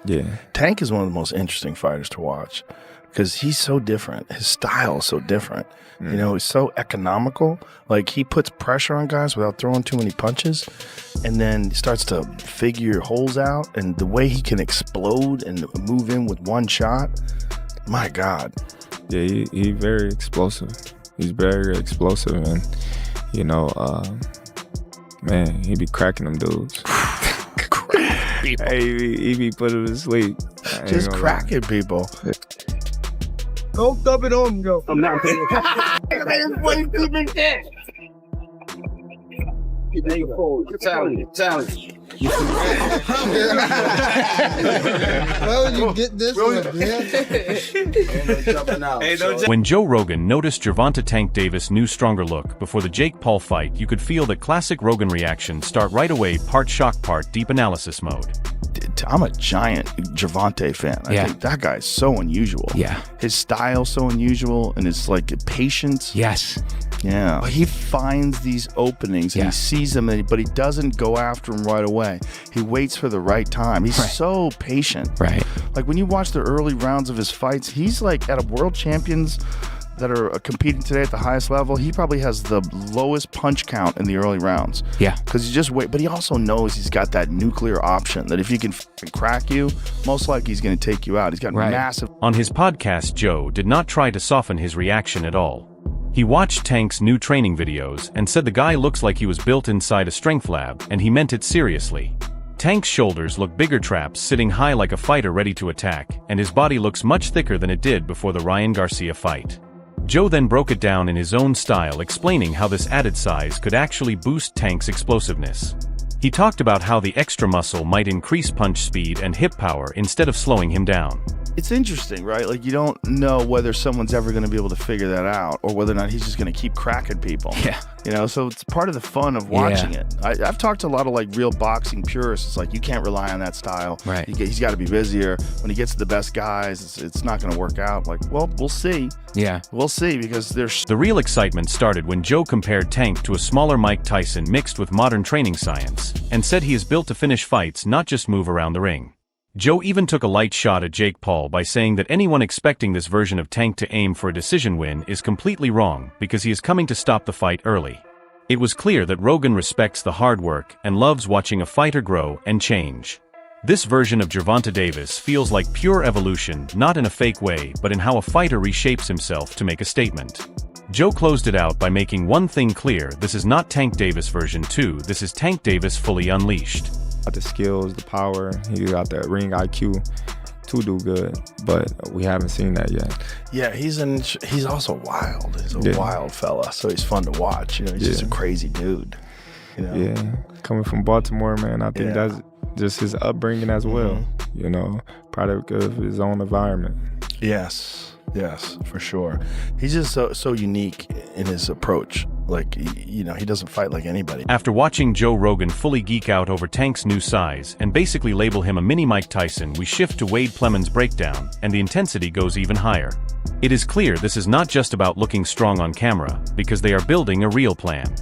Yeah. Tank is one of the most interesting fighters to watch because he's so different. His style is so different. You know, he's so economical. Like, he puts pressure on guys without throwing too many punches, and then starts to figure holes out. And the way he can explode and move in with one shot, my God. Yeah, he very explosive. He's very explosive, and you know, man, he be cracking them dudes. Hey, he be putting them to sleep. Just cracking people. Don't dub it on, yo. I'm not paying. Challenge. Well, you get this one, When Joe Rogan noticed Gervonta Tank Davis' new stronger look before the Jake Paul fight, you could feel the classic Rogan reaction start right away, part shock, part deep analysis mode. I'm a giant Gervonta fan. I think that guy's so unusual. Yeah. His style's so unusual, and his like patience. Yes. Yeah. He finds these openings and he sees them, but he doesn't go after them right away. He waits for the right time. He's so patient. Right. Like when you watch the early rounds of his fights, he's like at a world champions that are competing today at the highest level, he probably has the lowest punch count in the early rounds. Yeah. Because he just wait, but he also knows he's got that nuclear option that if he can crack you, most likely he's going to take you out. He's got massive. On his podcast, Joe did not try to soften his reaction at all. He watched Tank's new training videos and said the guy looks like he was built inside a strength lab, and he meant it seriously. Tank's shoulders look bigger, traps sitting high like a fighter ready to attack, and his body looks much thicker than it did before the Ryan Garcia fight. Joe then broke it down in his own style, explaining how this added size could actually boost Tank's explosiveness. He talked about how the extra muscle might increase punch speed and hip power instead of slowing him down. It's interesting, right? Like, you don't know whether someone's ever going to be able to figure that out or whether or not he's just going to keep cracking people. Yeah. You know, so it's part of the fun of watching it. I've talked to a lot of like real boxing purists. It's like, you can't rely on that style. Right. He's got to be busier. When he gets to the best guys, it's not going to work out. Like, well, we'll see. Yeah. We'll see, because there's... The real excitement started when Joe compared Tank to a smaller Mike Tyson mixed with modern training science, and said he is built to finish fights, not just move around the ring. Joe even took a light shot at Jake Paul by saying that anyone expecting this version of Tank to aim for a decision win is completely wrong, because he is coming to stop the fight early. It was clear that Rogan respects the hard work and loves watching a fighter grow and change. This version of Gervonta Davis feels like pure evolution, not in a fake way, but in how a fighter reshapes himself to make a statement. Joe closed it out by making one thing clear: this is not Tank Davis version 2, this is Tank Davis fully unleashed. The skills, the power, he got that ring IQ to do good, but we haven't seen that yet. Yeah, he's also wild. He's a wild fella, so he's fun to watch. You know, he's just a crazy dude. You know? Yeah, coming from Baltimore, man, I think that's just his upbringing as well. You know, product of his own environment. Yes, for sure. He's just so unique in his approach. Like, you know, he doesn't fight like anybody. After watching Joe Rogan fully geek out over Tank's new size and basically label him a mini Mike Tyson, we shift to Wade Plemons' breakdown, and the intensity goes even higher. It is clear this is not just about looking strong on camera, because they are building a real plan.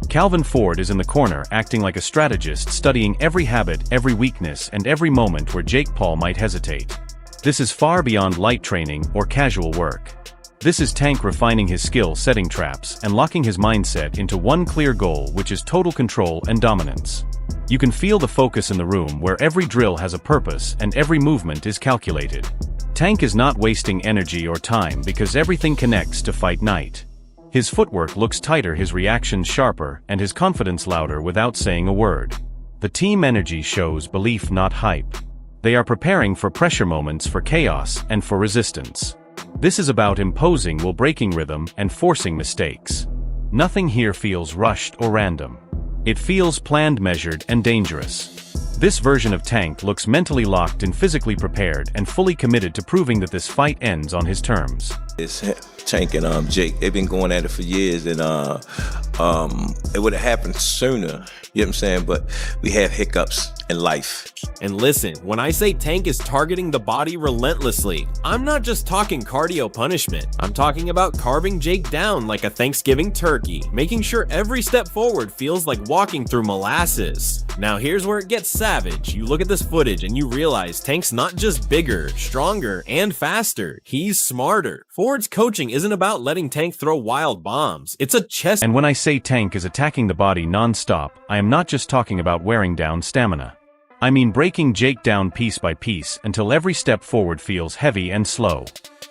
Calvin Ford is in the corner, acting like a strategist, studying every habit, every weakness, and every moment where Jake Paul might hesitate. This is far beyond light training or casual work. This is Tank refining his skill setting traps and locking his mindset into one clear goal, which is total control and dominance. You can feel the focus in the room, where every drill has a purpose and every movement is calculated. Tank is not wasting energy or time, because everything connects to fight night. His footwork looks tighter, his reactions sharper, and his confidence louder without saying a word. The team energy shows belief, not hype. They are preparing for pressure moments, for chaos, and for resistance. This is about imposing while breaking rhythm and forcing mistakes. Nothing here feels rushed or random. It feels planned, measured, and dangerous. This version of Tank looks mentally locked and physically prepared and fully committed to proving that this fight ends on his terms. It's Tank and Jake. They've been going at it for years, and it would have happened sooner. You know what I'm saying? But we have hiccups in life. And listen, when I say Tank is targeting the body relentlessly, I'm not just talking cardio punishment. I'm talking about carving Jake down like a Thanksgiving turkey, making sure every step forward feels like walking through molasses. Now here's where it gets savage. You look at this footage and you realize Tank's not just bigger, stronger, and faster. He's smarter. Ford's coaching isn't about letting Tank throw wild bombs. It's a chess. And when I say Tank is attacking the body non-stop, I am not just talking about wearing down stamina. I mean breaking Jake down piece by piece until every step forward feels heavy and slow.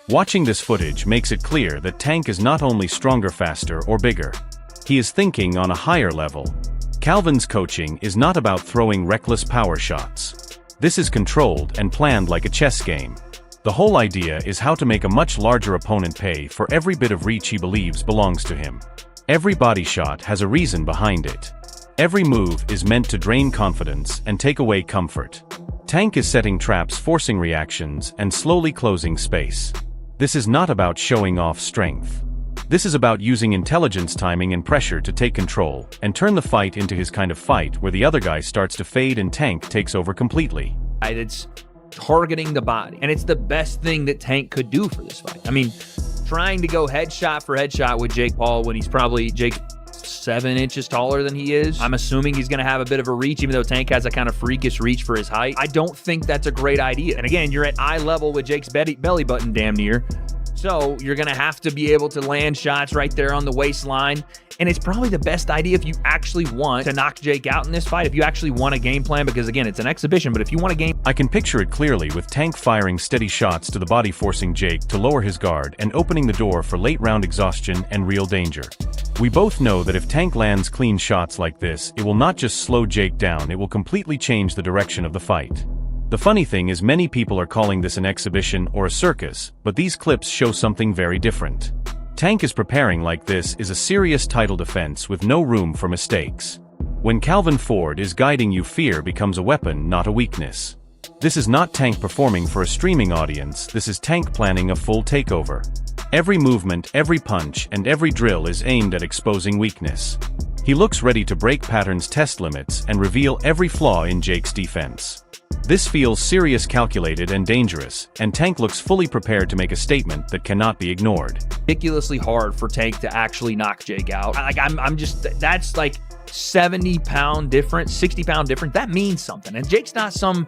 Watching this footage makes it clear that Tank is not only stronger, faster, or bigger. He is thinking on a higher level. Calvin's coaching is not about throwing reckless power shots. This is controlled and planned like a chess game. The whole idea is how to make a much larger opponent pay for every bit of reach he believes belongs to him. Every body shot has a reason behind it. Every move is meant to drain confidence and take away comfort. Tank is setting traps, forcing reactions, and slowly closing space. This is not about showing off strength. This is about using intelligence, timing, and pressure to take control and turn the fight into his kind of fight where the other guy starts to fade and Tank takes over completely. It's targeting the body, and it's the best thing that Tank could do for this fight. I mean, trying to go headshot for headshot with Jake Paul when he's probably 7 inches taller than he is. I'm assuming he's going to have a bit of a reach, even though Tank has a kind of freakish reach for his height. I don't think that's a great idea. And again, you're at eye level with Jake's belly button damn near. So you're going to have to be able to land shots right there on the waistline. And it's probably the best idea if you actually want to knock Jake out in this fight, if you actually want a game plan, because again, it's an exhibition, but if you want a game... I can picture it clearly with Tank firing steady shots to the body, forcing Jake to lower his guard and opening the door for late round exhaustion and real danger. We both know that if Tank lands clean shots like this, it will not just slow Jake down, it will completely change the direction of the fight. The funny thing is many people are calling this an exhibition or a circus, but these clips show something very different. Tank is preparing like this is a serious title defense with no room for mistakes. When Calvin Ford is guiding you, fear becomes a weapon, not a weakness. This is not Tank performing for a streaming audience, this is Tank planning a full takeover. Every movement, every punch, and every drill is aimed at exposing weakness. He looks ready to break patterns, test limits, and reveal every flaw in Jake's defense. This feels serious, calculated, and dangerous, and Tank looks fully prepared to make a statement that cannot be ignored. Ridiculously hard for Tank to actually knock Jake out. I'm just, that's like 70-pound difference, 60-pound difference. That means something. And Jake's not some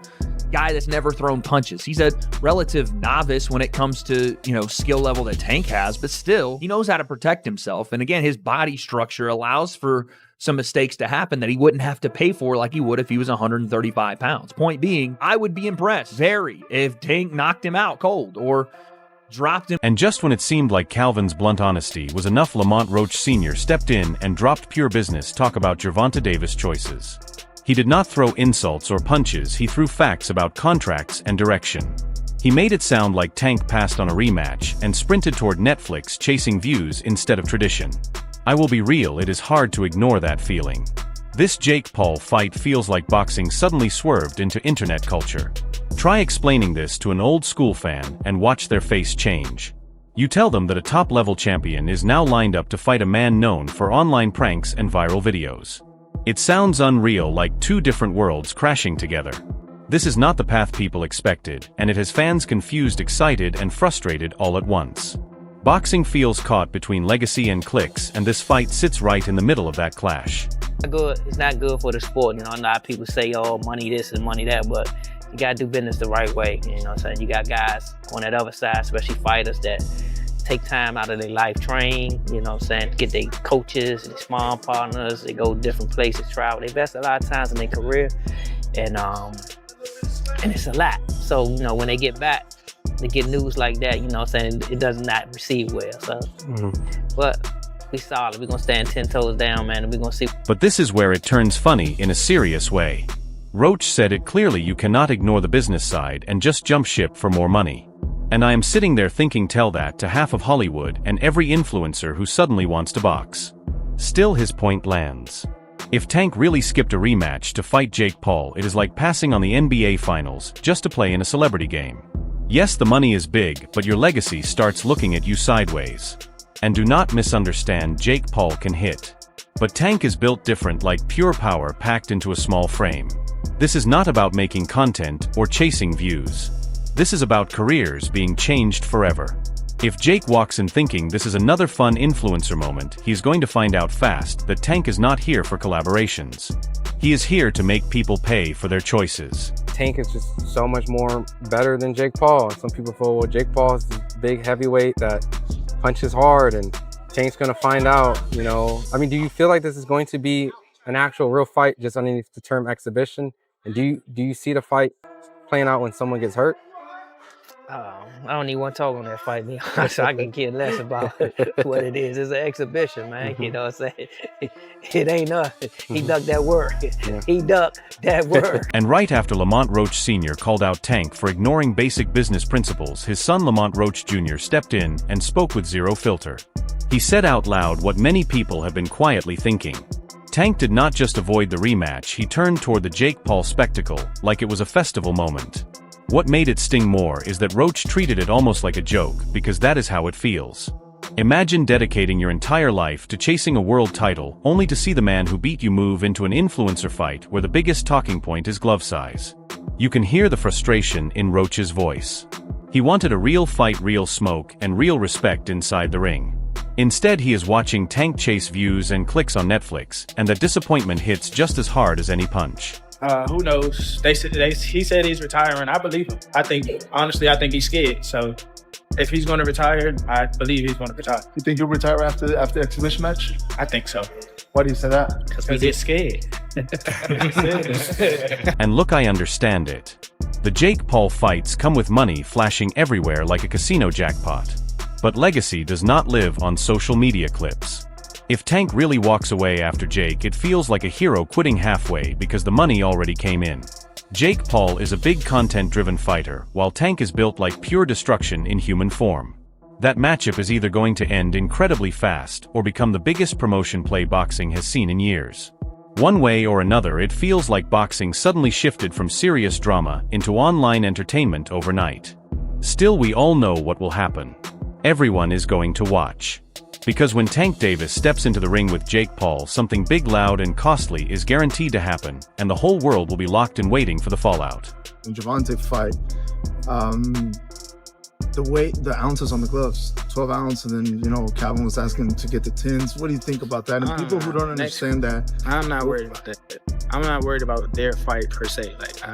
guy that's never thrown punches. He's a relative novice when it comes to, skill level that Tank has, but still, he knows how to protect himself. And again, his body structure allows for some mistakes to happen that he wouldn't have to pay for like he would if he was 135 pounds. Point being, I would be impressed, if Tank knocked him out cold or dropped him. And just when it seemed like Calvin's blunt honesty was enough, Lamont Roach Sr. stepped in and dropped pure business talk about Gervonta Davis choices. He did not throw insults or punches, he threw facts about contracts and direction. He made it sound like Tank passed on a rematch and sprinted toward Netflix chasing views instead of tradition. I will be real, it is hard to ignore that feeling. This Jake Paul fight feels like boxing suddenly swerved into internet culture. Try explaining this to an old school fan and watch their face change. You tell them that a top-level champion is now lined up to fight a man known for online pranks and viral videos. It sounds unreal, like two different worlds crashing together. This is not the path people expected, and it has fans confused, excited, and frustrated all at once. Boxing feels caught between legacy and clicks, and this fight sits right in the middle of that clash. It's not good for the sport. A lot of people say, oh, money this and money that, but you gotta do business the right way. You got guys on that other side, especially fighters, that take time out of their life, train, get their coaches, their sparring partners, they go different places, travel. They invest a lot of times in their career, and it's a lot. So, when they get back, they get news like that, it does not receive well. So, but we solid. We're gonna stand 10 toes down, man, and we're gonna see. But this is where it turns funny in a serious way. Roach said it clearly: you cannot ignore the business side and just jump ship for more money. And I am sitting there thinking, tell that to half of Hollywood and every influencer who suddenly wants to box. Still, his point lands. If Tank really skipped a rematch to fight Jake Paul, it is like passing on the NBA Finals just to play in a celebrity game. Yes, the money is big, but your legacy starts looking at you sideways. And do not misunderstand, Jake Paul can hit. But Tank is built different, like pure power packed into a small frame. This is not about making content or chasing views. This is about careers being changed forever. If Jake walks in thinking this is another fun influencer moment, he is going to find out fast that Tank is not here for collaborations. He is here to make people pay for their choices. Tank is just so much more better than Jake Paul. Some people feel, well, Jake Paul is this big heavyweight that punches hard, and Tank's gonna find out, you know. I mean, do you feel like this is going to be an actual real fight just underneath the term exhibition? And do you see the fight playing out when someone gets hurt? I don't even want to talk on that fight, me. So I can care less about what it is. It's an exhibition, man. You know what I'm saying? It ain't nothing. He ducked that word. He ducked that word. And right after Lamont Roach Sr. called out Tank for ignoring basic business principles, his son Lamont Roach Jr. stepped in and spoke with zero filter. He said out loud what many people have been quietly thinking. Tank did not just avoid the rematch, he turned toward the Jake Paul spectacle like it was a festival moment. What made it sting more is that Roach treated it almost like a joke, because that is how it feels. Imagine dedicating your entire life to chasing a world title, only to see the man who beat you move into an influencer fight where the biggest talking point is glove size. You can hear the frustration in Roach's voice. He wanted a real fight, real smoke, and real respect inside the ring. Instead, he is watching Tank chase views and clicks on Netflix, and that disappointment hits just as hard as any punch. Who knows? He said he's retiring. I believe him. Honestly, I think he's scared. So if he's going to retire, I believe he's going to retire. You think he'll retire after the exhibition match? I think so. Why do you say that? Because he gets scared. And look, I understand it. The Jake Paul fights come with money flashing everywhere like a casino jackpot. But legacy does not live on social media clips. If Tank really walks away after Jake, it feels like a hero quitting halfway because the money already came in. Jake Paul is a big content-driven fighter, while Tank is built like pure destruction in human form. That matchup is either going to end incredibly fast or become the biggest promotion play boxing has seen in years. One way or another, it feels like boxing suddenly shifted from serious drama into online entertainment overnight. Still, we all know what will happen. Everyone is going to watch. Because when Tank Davis steps into the ring with Jake Paul, something big, loud, and costly is guaranteed to happen, and the whole world will be locked in waiting for the fallout. In Gervonta fight, the weight, the ounces on the gloves, 12 ounces, and then, you know, Calvin was asking to get the 10s. What do you think about that? And people who don't understand that. I'm not worried about that. I'm not worried about their fight per se. Like, I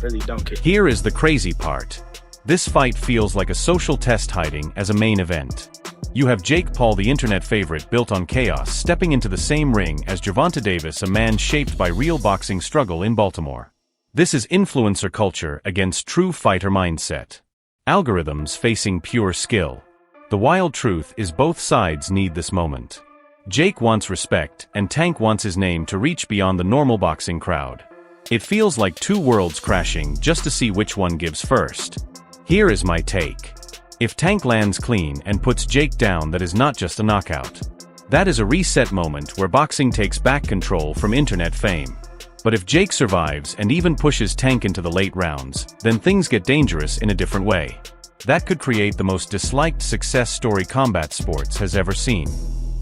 really don't care. Here is the crazy part. This fight feels like a social test hiding as a main event. You have Jake Paul, the internet favorite built on chaos, stepping into the same ring as Gervonta Davis, a man shaped by real boxing struggle in Baltimore. This is influencer culture against true fighter mindset. Algorithms facing pure skill. The wild truth is both sides need this moment. Jake wants respect, and Tank wants his name to reach beyond the normal boxing crowd. It feels like two worlds crashing just to see which one gives first. Here is my take. If Tank lands clean and puts Jake down, that is not just a knockout. That is a reset moment where boxing takes back control from internet fame. But if Jake survives and even pushes Tank into the late rounds, then things get dangerous in a different way. That could create the most disliked success story combat sports has ever seen.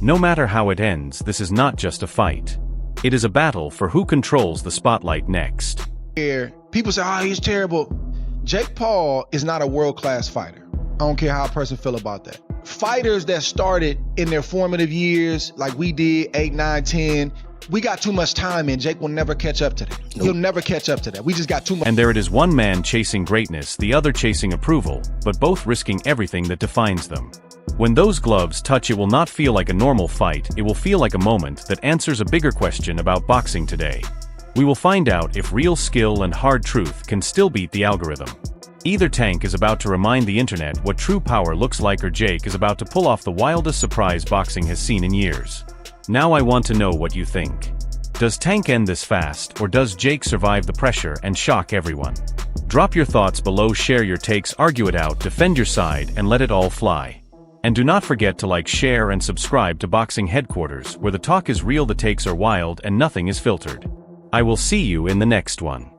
No matter how it ends, this is not just a fight. It is a battle for who controls the spotlight next. People say, oh, he's terrible. Jake Paul is not a world-class fighter. I don't care how a person feel about that. Fighters that started in their formative years, like we did, 8, 9, 10, we got too much time in. Jake will never catch up to that. Nope. He'll never catch up to that. We just got too much. And there it is, one man chasing greatness, the other chasing approval, but both risking everything that defines them. When those gloves touch, it will not feel like a normal fight, it will feel like a moment that answers a bigger question about boxing today. We will find out if real skill and hard truth can still beat the algorithm. Either Tank is about to remind the internet what true power looks like, or Jake is about to pull off the wildest surprise boxing has seen in years. Now I want to know what you think. Does Tank end this fast, or does Jake survive the pressure and shock everyone? Drop your thoughts below, share your takes, argue it out, defend your side, and let it all fly. And do not forget to like, share, and subscribe to Boxing Headquarters, where the talk is real, the takes are wild, and nothing is filtered. I will see you in the next one.